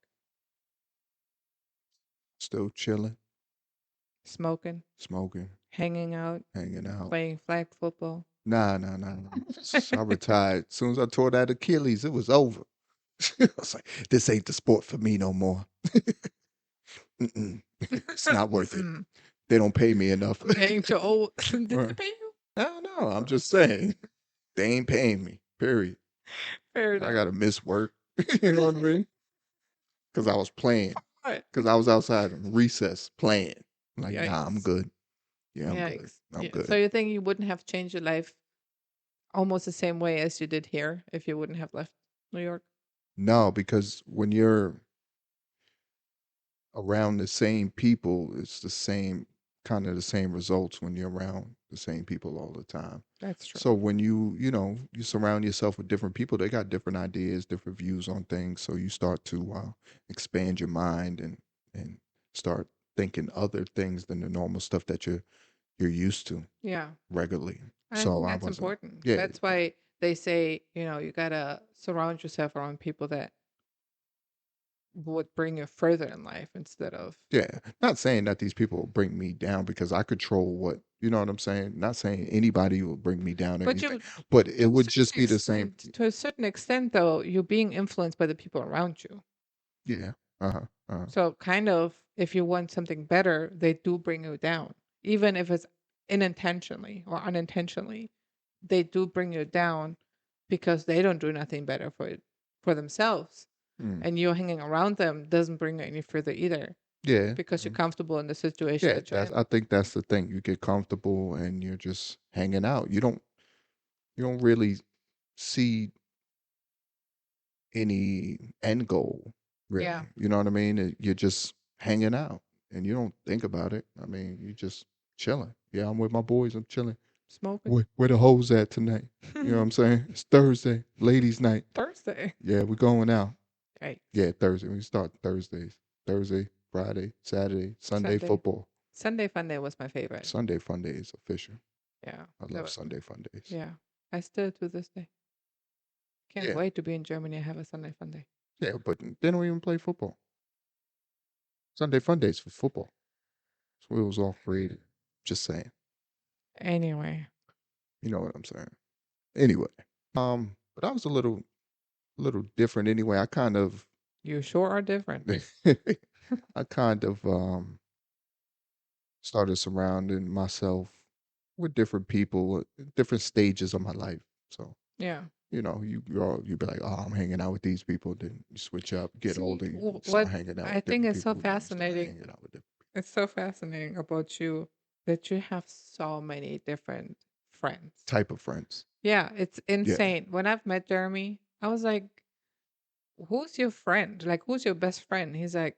[SPEAKER 1] Still chilling,
[SPEAKER 2] Smoking,
[SPEAKER 1] smoking,
[SPEAKER 2] hanging out,
[SPEAKER 1] hanging out.
[SPEAKER 2] playing flag football.
[SPEAKER 1] Nah, nah, nah, nah. I retired. As soon as I tore that Achilles, it was over. I was like, this ain't the sport for me no more. Mm-mm. It's not worth it. They don't pay me enough.
[SPEAKER 2] Getting too old. Did they
[SPEAKER 1] Right.
[SPEAKER 2] pay you?
[SPEAKER 1] I don't know. I'm just saying. They ain't paying me. Period.
[SPEAKER 2] Fair
[SPEAKER 1] I
[SPEAKER 2] enough.
[SPEAKER 1] gotta miss work. You know what I mean? Because I was playing.
[SPEAKER 2] What?
[SPEAKER 1] Because I was outside in recess playing. I'm like, nah, I'm
[SPEAKER 2] Yikes.
[SPEAKER 1] good. Yeah, I'm good.
[SPEAKER 2] Yikes.
[SPEAKER 1] I'm
[SPEAKER 2] Yeah.
[SPEAKER 1] good.
[SPEAKER 2] So you think you wouldn't have changed your life almost the same way as you did here if you wouldn't have left New York?
[SPEAKER 1] No, because when you're around the same people, it's the same kind of the same results when you're around the same people all the time.
[SPEAKER 2] That's true.
[SPEAKER 1] So when you surround yourself with different people, they got different ideas, different views on things. So you start to expand your mind and start thinking other things than the normal stuff that you're used to
[SPEAKER 2] Yeah.
[SPEAKER 1] regularly.
[SPEAKER 2] I
[SPEAKER 1] So
[SPEAKER 2] think
[SPEAKER 1] I
[SPEAKER 2] that's
[SPEAKER 1] wasn't.
[SPEAKER 2] important.
[SPEAKER 1] Yeah,
[SPEAKER 2] That's why they say, you gotta surround yourself around people that would bring you further in life instead of.
[SPEAKER 1] yeah. Not saying that these people will bring me down because I control what you know what I'm saying. Not saying anybody will bring me down or
[SPEAKER 2] But
[SPEAKER 1] anything, but it would just be the same.
[SPEAKER 2] to a certain extent, though, you're being influenced by the people around you.
[SPEAKER 1] Yeah. Uh huh. Uh-huh.
[SPEAKER 2] So, kind of, if you want something better, they do bring you down, even if it's unintentionally or unintentionally. They do bring you down because they don't do nothing better for themselves,
[SPEAKER 1] Mm.
[SPEAKER 2] and you hanging around them doesn't bring you any further either
[SPEAKER 1] Yeah.
[SPEAKER 2] because you're comfortable in the situation
[SPEAKER 1] Yeah.
[SPEAKER 2] that you're
[SPEAKER 1] That's.
[SPEAKER 2] in.
[SPEAKER 1] I think that's the thing. You get comfortable and you're just hanging out. You don't really see any end goal,
[SPEAKER 2] Yeah,
[SPEAKER 1] really. You know what I mean? You're just hanging out and you don't think about it. I mean, you just chilling. Yeah, I'm with my boys. I'm chilling.
[SPEAKER 2] smoking.
[SPEAKER 1] Where the hoes at tonight? You know what I'm saying? It's Thursday, ladies' night.
[SPEAKER 2] Thursday.
[SPEAKER 1] Yeah, we're going out.
[SPEAKER 2] Right.
[SPEAKER 1] Yeah, Thursday. We start Thursdays. Thursday, Friday, Saturday, Sunday
[SPEAKER 2] Sunday.
[SPEAKER 1] football.
[SPEAKER 2] Sunday fun day was my favorite.
[SPEAKER 1] Sunday fun day is official.
[SPEAKER 2] Yeah.
[SPEAKER 1] I
[SPEAKER 2] that
[SPEAKER 1] love
[SPEAKER 2] wa-
[SPEAKER 1] Sunday fun days.
[SPEAKER 2] yeah. I still to this day. Can't
[SPEAKER 1] Yeah,
[SPEAKER 2] wait to be in Germany and have a Sunday fun day.
[SPEAKER 1] yeah, but they don't even play football. Sunday fun days for football. So it was all created. Just saying.
[SPEAKER 2] Anyway,
[SPEAKER 1] You know what I'm saying? Anyway, but I was a little different anyway. I kind of,
[SPEAKER 2] you sure are different.
[SPEAKER 1] I kind of started surrounding myself with different people at different stages of my life. So
[SPEAKER 2] Yeah.
[SPEAKER 1] you be like, oh, I'm hanging out with these people. Then you switch up, get
[SPEAKER 2] See,
[SPEAKER 1] older, you start
[SPEAKER 2] what
[SPEAKER 1] hanging out
[SPEAKER 2] I
[SPEAKER 1] with
[SPEAKER 2] think
[SPEAKER 1] different
[SPEAKER 2] is so
[SPEAKER 1] people. Then you start
[SPEAKER 2] fascinating.
[SPEAKER 1] hanging out with different.
[SPEAKER 2] It's so fascinating about you that you have so many different friends.
[SPEAKER 1] Type of friends.
[SPEAKER 2] Yeah, it's
[SPEAKER 1] Yeah.
[SPEAKER 2] insane. When I've met Jeremy, I was like, "Who's your friend? Like, who's your best friend?" He's like,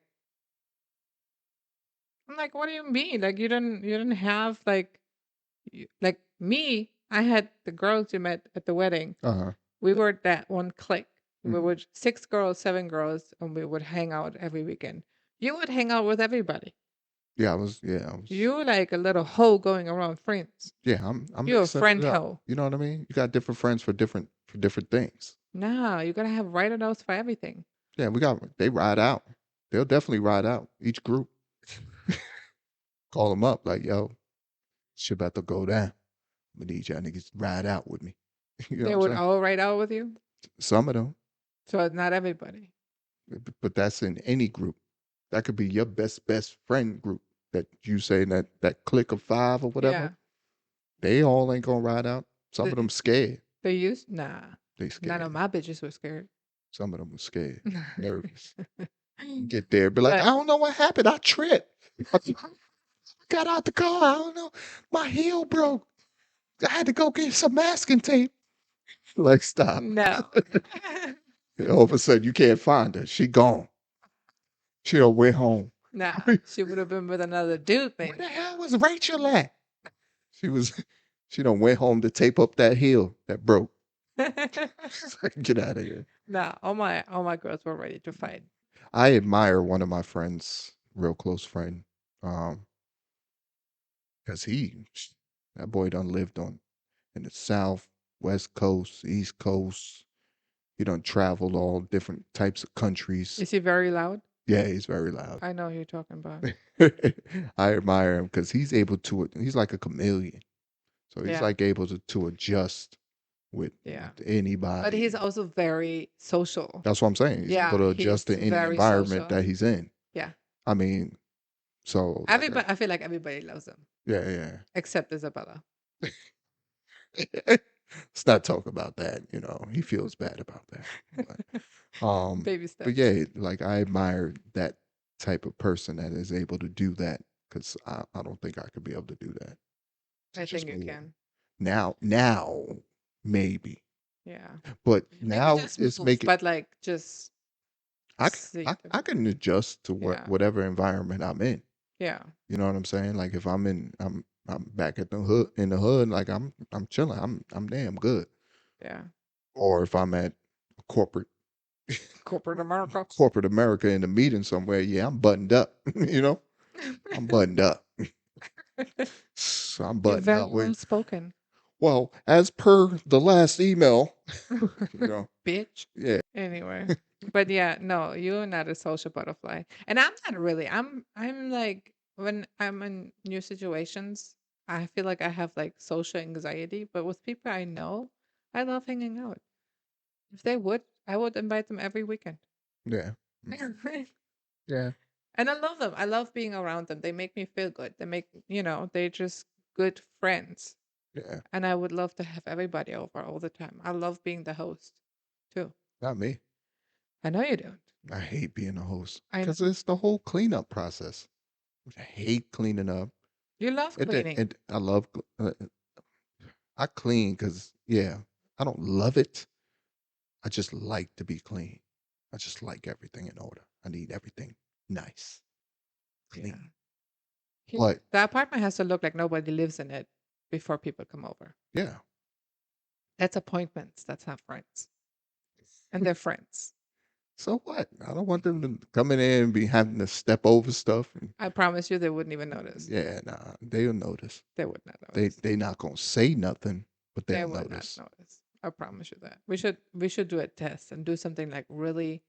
[SPEAKER 2] "I'm like, what do you mean? Like, you didn't have like me. I had the girls you met at the wedding.
[SPEAKER 1] Uh huh.
[SPEAKER 2] We were that one clique. We
[SPEAKER 1] Hmm.
[SPEAKER 2] were 6 girls, 7 girls, and we would hang out every weekend. You would hang out with everybody.
[SPEAKER 1] Yeah, I was.
[SPEAKER 2] You like a little hoe going around friends.
[SPEAKER 1] Yeah, I'm
[SPEAKER 2] You're a
[SPEAKER 1] mixing it
[SPEAKER 2] friend
[SPEAKER 1] up.
[SPEAKER 2] hoe.
[SPEAKER 1] You know what I mean? You got different friends for different things.
[SPEAKER 2] No, you gotta have write notes for everything.
[SPEAKER 1] Yeah, they ride out. They'll definitely ride out. Each group call them up like, yo, shit about to go down. I'm gonna need y'all niggas to ride out with me. You know what
[SPEAKER 2] They
[SPEAKER 1] I'm
[SPEAKER 2] would
[SPEAKER 1] saying?
[SPEAKER 2] all write out with you.
[SPEAKER 1] Some of them,
[SPEAKER 2] So it's not everybody.
[SPEAKER 1] but that's in any group. That could be your best friend group that you say that clique of five or whatever.
[SPEAKER 2] Yeah.
[SPEAKER 1] They all ain't gonna ride out. Some of
[SPEAKER 2] The,
[SPEAKER 1] them scared.
[SPEAKER 2] they used nah.
[SPEAKER 1] They
[SPEAKER 2] None of
[SPEAKER 1] scared.
[SPEAKER 2] my bitches were scared.
[SPEAKER 1] Some of them were scared, nervous. Get there, be like, I
[SPEAKER 2] But
[SPEAKER 1] don't know what happened. I tripped. I got out the car. I don't know. My heel broke. I had to go get some masking tape. Like, stop.
[SPEAKER 2] no.
[SPEAKER 1] All of a sudden, you can't find her. She gone. She done went home.
[SPEAKER 2] Nah.
[SPEAKER 1] Where
[SPEAKER 2] She would have been with another dude, maybe.
[SPEAKER 1] the hell was Rachel at? She was. She done went home to tape up that heel that broke. Get out of here.
[SPEAKER 2] Nah, all my girls were ready to fight.
[SPEAKER 1] I admire one of my friends, real close friend, um, because that boy done lived on in the South, West Coast, East Coast. He done traveled all different types of countries.
[SPEAKER 2] Is he very loud?
[SPEAKER 1] Yeah, he's very loud.
[SPEAKER 2] I know who you're talking about.
[SPEAKER 1] I admire him because he's like a chameleon. So he's
[SPEAKER 2] Yeah,
[SPEAKER 1] like able to adjust
[SPEAKER 2] yeah.
[SPEAKER 1] with
[SPEAKER 2] But he's
[SPEAKER 1] anybody.
[SPEAKER 2] also very social.
[SPEAKER 1] That's what I'm saying. He's able
[SPEAKER 2] Yeah,
[SPEAKER 1] to adjust
[SPEAKER 2] he's
[SPEAKER 1] to any
[SPEAKER 2] very
[SPEAKER 1] environment
[SPEAKER 2] social.
[SPEAKER 1] that he's in.
[SPEAKER 2] Yeah.
[SPEAKER 1] I mean, so like
[SPEAKER 2] Everybody, I feel like everybody loves him
[SPEAKER 1] yeah,
[SPEAKER 2] except Isabella.
[SPEAKER 1] yeah. Let's not talk about that. You know, he feels bad about that.
[SPEAKER 2] Baby
[SPEAKER 1] But
[SPEAKER 2] steps.
[SPEAKER 1] yeah, like I admire that type of person that is able to do that because I don't think I could be able to do that. To
[SPEAKER 2] I
[SPEAKER 1] just
[SPEAKER 2] think you
[SPEAKER 1] go
[SPEAKER 2] can.
[SPEAKER 1] now, maybe,
[SPEAKER 2] Yeah.
[SPEAKER 1] but
[SPEAKER 2] Maybe
[SPEAKER 1] now
[SPEAKER 2] just
[SPEAKER 1] it's
[SPEAKER 2] move,
[SPEAKER 1] making
[SPEAKER 2] but like just
[SPEAKER 1] I c-
[SPEAKER 2] see
[SPEAKER 1] I
[SPEAKER 2] them.
[SPEAKER 1] can adjust to
[SPEAKER 2] Yeah.
[SPEAKER 1] whatever environment I'm in.
[SPEAKER 2] Yeah.
[SPEAKER 1] You know what I'm saying? Like if I'm back at the hood in the hood, like I'm chilling. I'm damn good.
[SPEAKER 2] Yeah.
[SPEAKER 1] Or if I'm at corporate
[SPEAKER 2] Corporate America.
[SPEAKER 1] corporate America in a meeting somewhere, yeah, I'm buttoned up. You know, I'm buttoned up. So I'm
[SPEAKER 2] You're
[SPEAKER 1] buttoned
[SPEAKER 2] very
[SPEAKER 1] up.
[SPEAKER 2] well spoken.
[SPEAKER 1] Well, as per the last email, you know,
[SPEAKER 2] Bitch.
[SPEAKER 1] yeah,
[SPEAKER 2] Anyway. But yeah, no, you're not a social butterfly. And I'm not really. I'm like when I'm in new situations, I feel like I have like social anxiety, but with people I know, I love hanging out. If they would, I would invite them every weekend.
[SPEAKER 1] yeah, yeah,
[SPEAKER 2] And I love them. I love being around them. They make me feel good. They're just good friends.
[SPEAKER 1] yeah.
[SPEAKER 2] And I would love to have everybody over all the time. I love being the host too.
[SPEAKER 1] Not me.
[SPEAKER 2] I know you don't.
[SPEAKER 1] I hate being a host
[SPEAKER 2] I
[SPEAKER 1] because
[SPEAKER 2] know.
[SPEAKER 1] it's the whole cleanup process. I hate cleaning up.
[SPEAKER 2] You love cleaning.
[SPEAKER 1] I love I clean because yeah, I don't love it. I just like to be clean. I just like everything in order. I need everything nice,
[SPEAKER 2] Yeah.
[SPEAKER 1] clean.
[SPEAKER 2] Here,
[SPEAKER 1] But
[SPEAKER 2] the apartment has to look like nobody lives in it before people come over.
[SPEAKER 1] yeah,
[SPEAKER 2] That's appointments. That's not friends. And they're friends.
[SPEAKER 1] so what? I don't want them to come in there and be having to step over stuff. And,
[SPEAKER 2] I promise you they wouldn't even notice.
[SPEAKER 1] yeah, nah, they'll notice.
[SPEAKER 2] They would not
[SPEAKER 1] They
[SPEAKER 2] notice.
[SPEAKER 1] they not gonna say nothing, but
[SPEAKER 2] They
[SPEAKER 1] they'll
[SPEAKER 2] would not
[SPEAKER 1] notice.
[SPEAKER 2] notice. I promise you that. We should do a test and do something like really,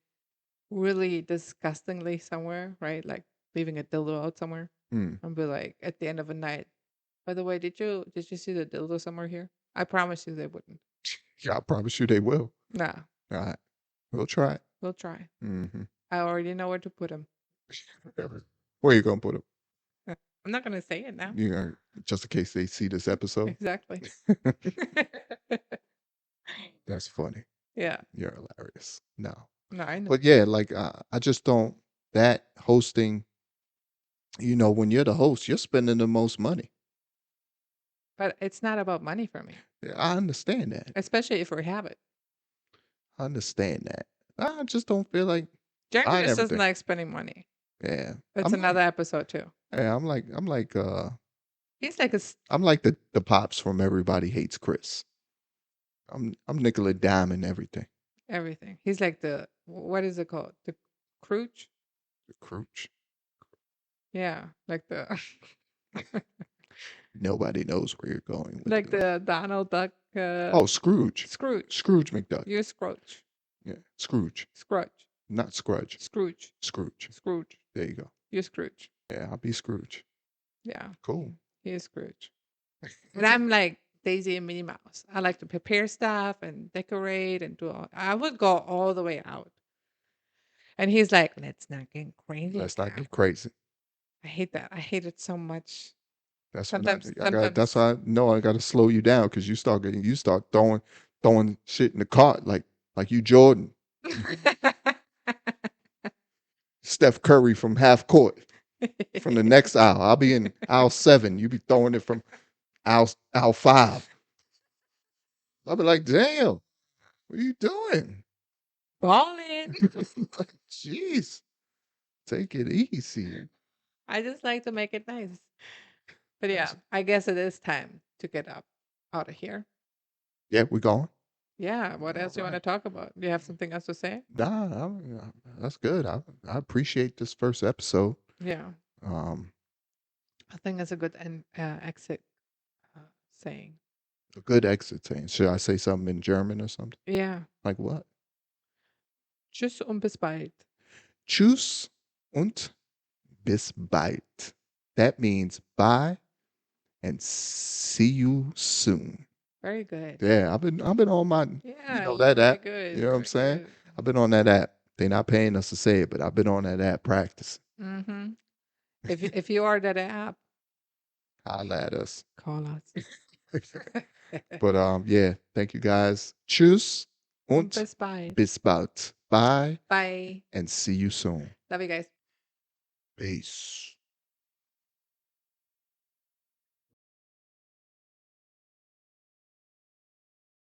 [SPEAKER 2] really disgustingly somewhere, right? Like leaving a dildo out somewhere.
[SPEAKER 1] Hmm.
[SPEAKER 2] And be like at the end of a night. By the way, did you see the dildo somewhere here? I promise you they wouldn't.
[SPEAKER 1] Yeah, I promise you they will.
[SPEAKER 2] Nah,
[SPEAKER 1] All right, we'll try it.
[SPEAKER 2] we'll try.
[SPEAKER 1] Mm-hmm.
[SPEAKER 2] I already know where to put them.
[SPEAKER 1] Where you gonna put them?
[SPEAKER 2] I'm not gonna say it now.
[SPEAKER 1] You know, just in case they see this episode.
[SPEAKER 2] Exactly.
[SPEAKER 1] That's funny.
[SPEAKER 2] Yeah.
[SPEAKER 1] You're hilarious. No,
[SPEAKER 2] No, I know.
[SPEAKER 1] but yeah, like I just don't that hosting. You know, when you're the host, you're spending the most money.
[SPEAKER 2] But it's not about money for me,
[SPEAKER 1] Yeah, I understand that.
[SPEAKER 2] especially if we have it.
[SPEAKER 1] I understand that. I just don't feel like
[SPEAKER 2] Jeremy
[SPEAKER 1] buying
[SPEAKER 2] just doesn't
[SPEAKER 1] everything.
[SPEAKER 2] like spending money.
[SPEAKER 1] Yeah,
[SPEAKER 2] It's
[SPEAKER 1] I'm like,
[SPEAKER 2] another episode too.
[SPEAKER 1] yeah,
[SPEAKER 2] He's like
[SPEAKER 1] I'm like the pops from Everybody Hates Chris. I'm nickel and dime everything.
[SPEAKER 2] everything. He's like what is it called? The crooch?
[SPEAKER 1] The Crooch.
[SPEAKER 2] Yeah, like the
[SPEAKER 1] Nobody knows where you're going with
[SPEAKER 2] like
[SPEAKER 1] this.
[SPEAKER 2] the Donald Duck
[SPEAKER 1] Oh, Scrooge.
[SPEAKER 2] Scrooge.
[SPEAKER 1] Scrooge McDuck.
[SPEAKER 2] You're Scrooge.
[SPEAKER 1] Yeah, Scrooge.
[SPEAKER 2] Scrooge.
[SPEAKER 1] Not Scrudge.
[SPEAKER 2] Scrooge.
[SPEAKER 1] Scrooge.
[SPEAKER 2] Scrooge.
[SPEAKER 1] There you go.
[SPEAKER 2] You're Scrooge.
[SPEAKER 1] Yeah, I'll be Scrooge.
[SPEAKER 2] Yeah.
[SPEAKER 1] Cool.
[SPEAKER 2] He is Scrooge. And I'm like Daisy and Minnie Mouse. I like to prepare stuff and decorate and do all. I would go all the way out. And he's like, let's not get crazy
[SPEAKER 1] Let's not
[SPEAKER 2] again.
[SPEAKER 1] get crazy.
[SPEAKER 2] I hate that. I hate it so much.
[SPEAKER 1] That's when
[SPEAKER 2] Sometimes,
[SPEAKER 1] I got. That's
[SPEAKER 2] sometimes.
[SPEAKER 1] why I know I got to slow you down because you start throwing shit in the cart like you Jordan, Steph Curry from half court from the next aisle. I'll be in aisle 7. You be throwing it from aisle 5. I'll be like, damn, what are you doing?
[SPEAKER 2] Balling.
[SPEAKER 1] Like, jeez, take it easy.
[SPEAKER 2] I just like to make it nice. But yeah, I guess it is time to get up out of here.
[SPEAKER 1] Yeah, we going.
[SPEAKER 2] Yeah. What
[SPEAKER 1] All
[SPEAKER 2] else you want to
[SPEAKER 1] right.
[SPEAKER 2] talk about? Do you have something else to say?
[SPEAKER 1] That's good. I appreciate this first episode.
[SPEAKER 2] Yeah.
[SPEAKER 1] Um,
[SPEAKER 2] I think that's a good exit uh, saying.
[SPEAKER 1] a good exit saying. Should I say something in German or something?
[SPEAKER 2] Yeah.
[SPEAKER 1] Like what?
[SPEAKER 2] Tschüss und bis bald.
[SPEAKER 1] Tschüss und bis bald. That means bye and see you soon.
[SPEAKER 2] Very good.
[SPEAKER 1] Yeah, I've been on my
[SPEAKER 2] Yeah, you're
[SPEAKER 1] that
[SPEAKER 2] very
[SPEAKER 1] app.
[SPEAKER 2] good.
[SPEAKER 1] You know what I'm
[SPEAKER 2] Very
[SPEAKER 1] saying?
[SPEAKER 2] good.
[SPEAKER 1] I've been on that app. They're not paying us to say it, but I've been on that app practicing.
[SPEAKER 2] Mm-hmm. If you are that app,
[SPEAKER 1] Holla at us.
[SPEAKER 2] call us.
[SPEAKER 1] But yeah, thank you guys. Tschüss
[SPEAKER 2] Und
[SPEAKER 1] und
[SPEAKER 2] bis bald.
[SPEAKER 1] bis bald. Bye
[SPEAKER 2] Bye.
[SPEAKER 1] and see you soon.
[SPEAKER 2] Love you guys.
[SPEAKER 1] Peace.